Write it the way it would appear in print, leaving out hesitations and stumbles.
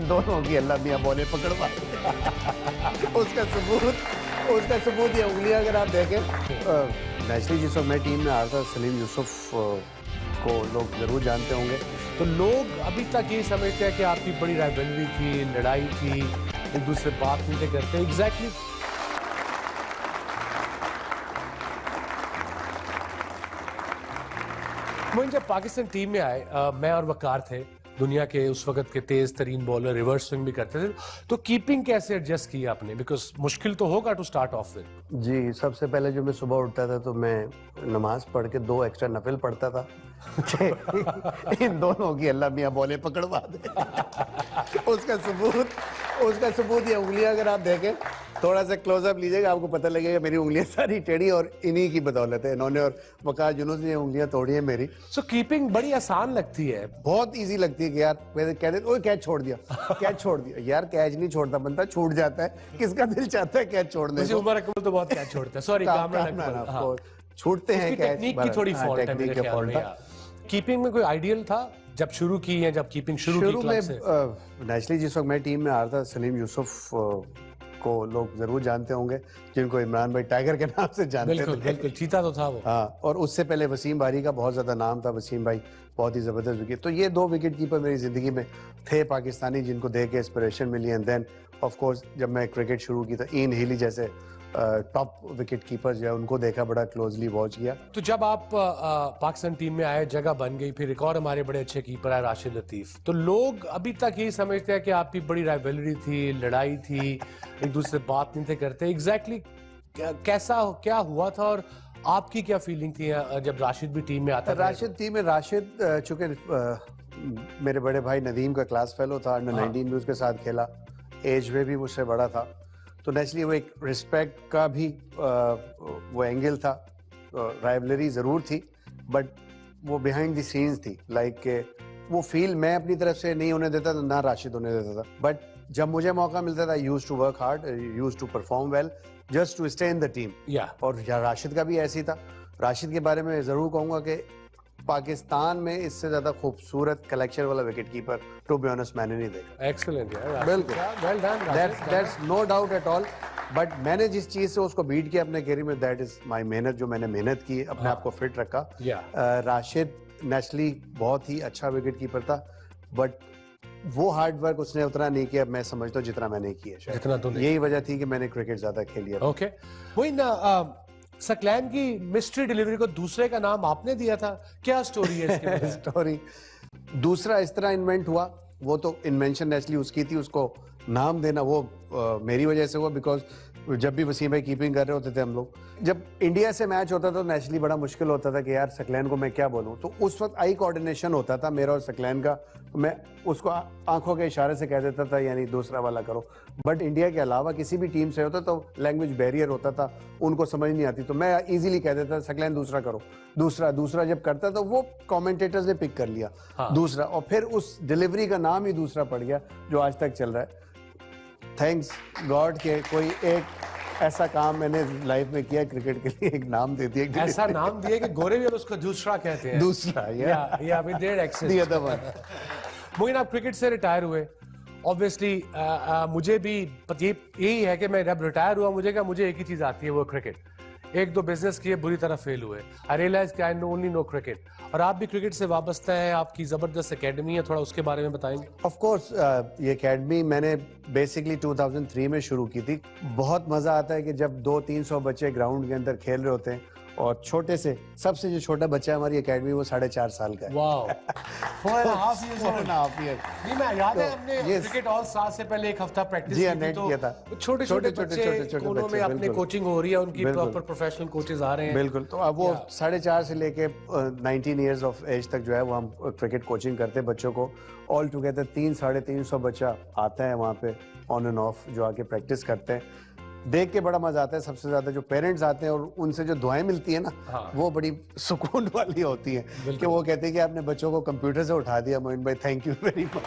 दोनों की अल्लाह मियां बोले पकड़वा उसका सबूत ये उंगलियां अगर आप देखें। नेशनली जिस वक्त मैं टीम में आया था, सलीम यूसुफ को लोग जरूर जानते होंगे। तो लोग अभी तक ये समझते हैं कि आपकी बड़ी राइवलरी थी, लड़ाई थी, एक दूसरे बात नहीं थे करते। एग्जैक्टली मोइन जब पाकिस्तान टीम में आए, मैं और वकार थे, दुनिया के उस वक्त के तेज तरीन बॉलर, रिवर्स स्विंग भी करते थे। तो कीपिंग कैसे एडजस्ट की आपने? बिकॉज मुश्किल तो होगा टू स्टार्ट ऑफ विद। जी, सबसे पहले जो मैं सुबह उठता था तो मैं नमाज पढ़ के 2 एक्स्ट्रा नफिल पढ़ता था इन दोनों की अल्लाह मियां बोले पकड़वा दे उसका सबूत ये उंगलियां अगर आप देखें, थोड़ा सा क्लोजअप लीजिएगा, आपको पता लगेगा मेरी उंगलियां सारी टेढ़ी और इन्हीं की बदौलत है। इन्होंने और वकार यूनुस ने उंगलियां तोड़ी है मेरी। सो कीपिंग बड़ी आसान लगती है, बहुत इजी लगती है कि यार कह देते ओए कैच छोड़ दिया यार कैच नहीं छोड़ता बंदा, छूट जाता है। किसका दिल चाहता है कैच छोड़ने को? उमर अकमल तो बहुत कैच छोड़ता है। सॉरी, कामरान अकमल छूटते हैं कैच। टेक्निक की थोड़ी फॉल्ट है मेरे ख्याल में। कीपिंग में कोई आइडियल था जब शुरू की है, जब कीपिंग शुरू की क्लब से? नेशनली जिस वक्त मैं टीम में आया था, सलीम यूसुफ को लोग जरूर जानते होंगे, जिनको इमरान भाई टाइगर के नाम से जानते थे। बिल्कुल चीता तो था वो। हाँ, और उससे पहले वसीम बारी का बहुत ज्यादा नाम था। वसीम भाई बहुत ही जबरदस्त विकेट। तो ये 2 विकेट कीपर मेरी जिंदगी में थे पाकिस्तानी, जिनको देख के इंस्पिरेशन मिली। एंड देन ऑफ कोर्स जब मैं क्रिकेट शुरू की तो ईन हीली जैसे टॉप विकेट कीपर जो है उनको देखा, बड़ा क्लोजली वॉच किया। तो जब आप पाकिस्तान टीम में आए, जगह बन गई, फिर एक और हमारे बड़े अच्छे कीपर आए राशिद लतीफ। तो लोग अभी तक यही समझते हैं कि आपकी बड़ी राइवलरी थी, लड़ाई थी, एक दूसरे बात नहीं थे करते। एग्जैक्टली कैसा क्या हुआ था और आपकी क्या फीलिंग थी जब राशिद भी टीम में आता था? राशिद चूंकि मेरे बड़े भाई नदीम का क्लास फेलो था, अंडर 19 भी उसके साथ खेला, एज में भी मुझसे बड़ा था, तो नेचुरली वो एक रिस्पेक्ट का भी वो एंगल था। राइवलरी जरूर थी बट वो बिहाइंड द सीन्स थी। लाइक वो फील मैं अपनी तरफ से नहीं होने देता था, ना राशिद होने देता था। बट जब मुझे मौका मिलता था, used to work hard, used to perform well just to stay in the team. और राशिद का भी ऐसी था। राशिद के बारे में जरूर कहूंगा कि पाकिस्तान में इससे ज्यादा खूबसूरत कलेक्शन वाला wicket keeper to be honest मैंने नहीं देखा। एक्सीलेंट यार, बिल्कुल, well done, that's no doubt at all. But मैंने जिस चीज से उसको बीट किया अपने करियर में, दैट इज माय मेहनत, जो मैंने मेहनत की, अपने आप को फिट रखा। राशिद नेचुरली बहुत ही अच्छा विकेट कीपर था, बट वो हार्ड वर्क उसने उतना नहीं किया, मैं समझता हूँ जितना मैंने किया। जितना तो यही वजह थी कि मैंने क्रिकेट ज्यादा खेली। ओके, वही ना, सकलैन की मिस्ट्री डिलीवरी को दूसरे का नाम आपने दिया था, क्या स्टोरी है इसके? स्टोरी दूसरा इस तरह इन्वेंट हुआ, वो तो इन्वेंशन नेचुरली उसकी थी, उसको नाम देना वो मेरी वजह से हुआ। बिकॉज जब भी वसीम भाई कीपिंग कर रहे होते थे हम लोग, जब इंडिया से मैच होता था तो नेचुरली बड़ा मुश्किल होता था कि यार सकलैन को मैं क्या बोलूं। तो उस वक्त आई कोऑर्डिनेशन होता था मेरा और सकलैन का, मैं उसको आंखों के इशारे से कह देता था यानी दूसरा वाला करो। बट इंडिया के अलावा किसी भी टीम से होता तो लैंग्वेज बैरियर होता था, उनको समझ नहीं आती, तो मैं इजीली कह देता सकलैन दूसरा करो, दूसरा जब करता तो वो कॉमेंटेटर्स ने पिक कर लिया दूसरा, और फिर उस डिलीवरी का नाम ही दूसरा पड़ गया जो आज तक चल रहा है। थैंक्स गॉड के कोई एक ऐसा काम मैंने लाइफ में किया क्रिकेट के लिए, एक नाम दे दिया, ऐसा नाम दिया कि गोरे भी उसको दूसरा कहते हैं। दूसरा या with their access the other one. Moin, आप क्रिकेट से रिटायर हुए, ऑब्वियसली मुझे भी यही है कि मैं जब रिटायर हुआ मुझे एक ही चीज आती है, वो क्रिकेट। 1-2 बिजनेस किए, बुरी तरह फेल हुए। आई रियलाइज कि आई ओनली नो क्रिकेट। और आप भी क्रिकेट से वाबस्ता है, आपकी जबरदस्त एकेडमी है, थोड़ा उसके बारे में बताएंगे? ऑफ कोर्स ये एकेडमी मैंने बेसिकली 2003 में शुरू की थी। बहुत मजा आता है कि जब 200-300 बच्चे ग्राउंड के अंदर खेल रहे होते हैं, और छोटे से सबसे जो छोटा बच्चा है हमारी एकेडमी, वो 4.5 साल का है। Wow, 4.5 year. नहीं, मैं याद है हमने क्रिकेट ऑल स्टार से पहले एक हफ्ता प्रैक्टिस की थी, तो छोटे बच्चे कोनों में अपने कोचिंग हो रही है, उनकी प्रॉपर प्रोफेशनल कोचेस आ रहे हैं। बिल्कुल, तो अब वो 4.5 से लेके 19 ईयर्स ऑफ एज तक जो है वो हम क्रिकेट कोचिंग करते हैं बच्चों को। ऑल टुगेदर 300-350 बच्चा आता है वहाँ पे ऑन एंड ऑफ, जो आके प्रैक्टिस करते हैं। देख के बड़ा मजा आता है। सबसे ज्यादा जो पेरेंट्स आते हैं और उनसे जो दुआएं मिलती है ना, वो बड़ी सुकून वाली होती है कि वो कहते हैं कि आपने बच्चों को कंप्यूटर से उठा दिया मोइन भाई, थैंक यू वेरी मच।